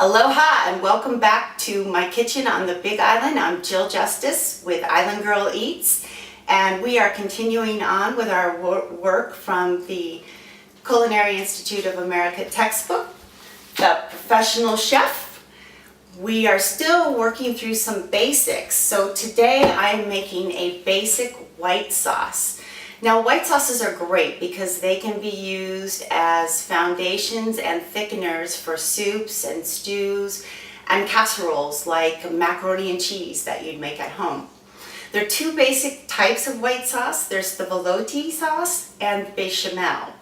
Aloha and welcome back to my kitchen on the Big Island. I'm Jill Justice with Island Girl Eats, and we are continuing on with our work from the Culinary Institute of America textbook, The Professional Chef. We are still working through some basics. So today I am making a basic white sauce. Now, white sauces are great because they can be used as foundations and thickeners for soups and stews and casseroles like macaroni and cheese that you'd make at home. There are two basic types of white sauce. There's the velouté sauce and bechamel.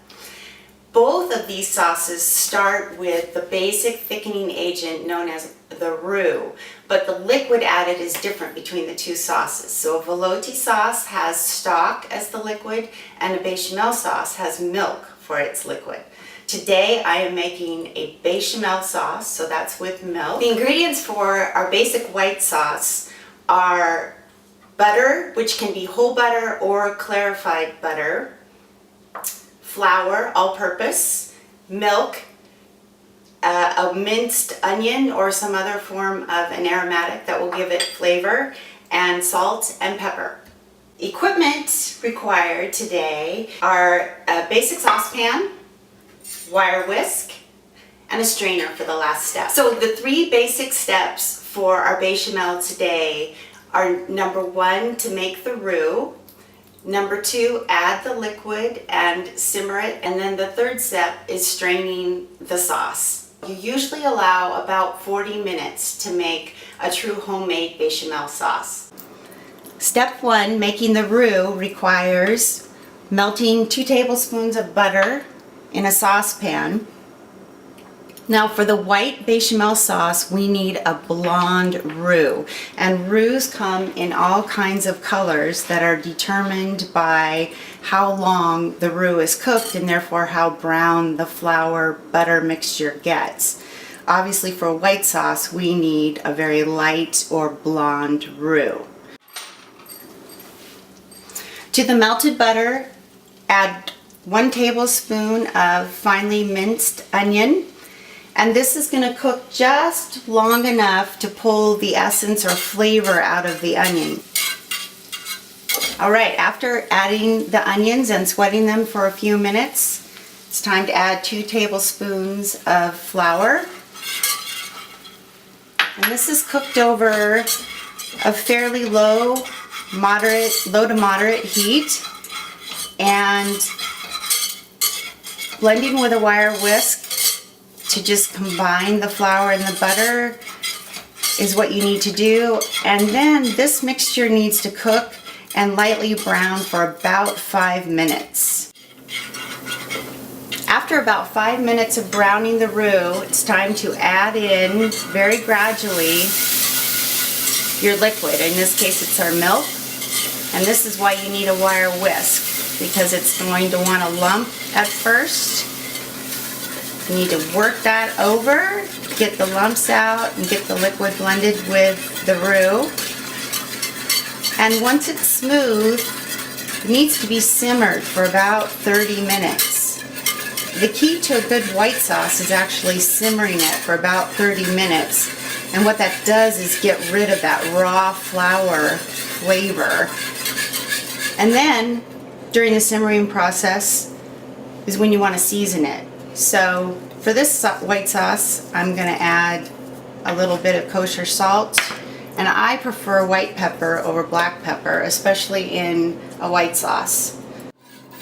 Both of these sauces start with the basic thickening agent known as the roux, but the liquid added is different between the two sauces. So a velouté sauce has stock as the liquid, and a bechamel sauce has milk for its liquid. Today I am making a bechamel sauce, so that's with milk. The ingredients for our basic white sauce are butter, which can be whole butter or clarified butter, flour, all-purpose, milk, a minced onion or some other form of an aromatic that will give it flavor, and salt and pepper. Equipment required today are a basic saucepan, wire whisk, and a strainer for the last step. So the three basic steps for our bechamel today are: number one, to make the roux; number two, add the liquid and simmer it, and then the third step is straining the sauce. You usually allow about 40 minutes to make a true homemade bechamel sauce. Step one, making the roux, requires melting 2 tablespoons of butter in a saucepan. Now for the white bechamel sauce, we need a blonde roux. And roux come in all kinds of colors that are determined by how long the roux is cooked and therefore how brown the flour butter mixture gets. Obviously for a white sauce, we need a very light or blonde roux. To the melted butter, add 1 tablespoon of finely minced onion. And this is going to cook just long enough to pull the essence or flavor out of the onion. All right, after adding the onions and sweating them for a few minutes, it's time to add 2 tablespoons of flour. And this is cooked over a fairly low to moderate heat, and blending with a wire whisk to just combine the flour and the butter is what you need to do. And then this mixture needs to cook and lightly brown for about 5 minutes. After about 5 minutes of browning the roux, it's time to add in very gradually your liquid. In this case it's our milk, and this is why you need a wire whisk, because it's going to want to lump at first. You need to work that over, get the lumps out, and get the liquid blended with the roux. And once it's smooth, it needs to be simmered for about 30 minutes. The key to a good white sauce is actually simmering it for about 30 minutes. And what that does is get rid of that raw flour flavor. And then, during the simmering process, is when you want to season it. So for this white sauce, I'm going to add a little bit of kosher salt, and I prefer white pepper over black pepper, especially in a white sauce.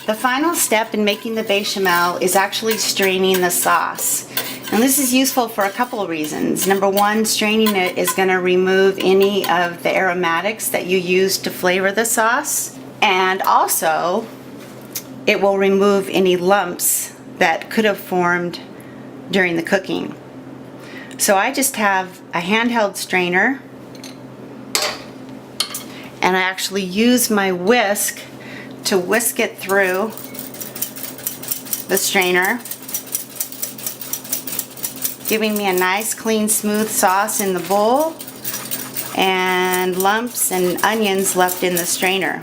The final step in making the bechamel is actually straining the sauce. And this is useful for a couple of reasons. Number one, straining it is going to remove any of the aromatics that you use to flavor the sauce, and also it will remove any lumps that could have formed during the cooking. So I just have a handheld strainer, and I actually use my whisk to whisk it through the strainer, giving me a nice clean smooth sauce in the bowl and lumps and onions left in the strainer.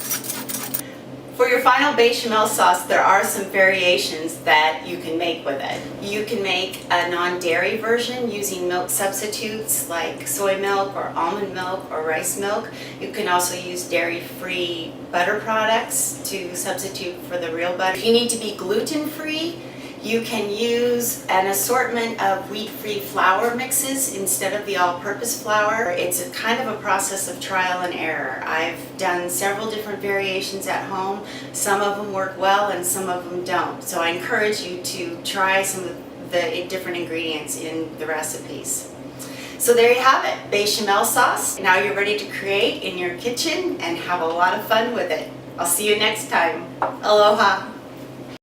For your final bechamel sauce, there are some variations that you can make with it. You can make a non-dairy version using milk substitutes like soy milk or almond milk or rice milk. You can also use dairy-free butter products to substitute for the real butter. If you need to be gluten-free, you can use an assortment of wheat-free flour mixes instead of the all-purpose flour. It's a kind of a process of trial and error. I've done several different variations at home. Some of them work well and some of them don't. So I encourage you to try some of the different ingredients in the recipes. So there you have it, bechamel sauce. Now you're ready to create in your kitchen and have a lot of fun with it. I'll see you next time. Aloha.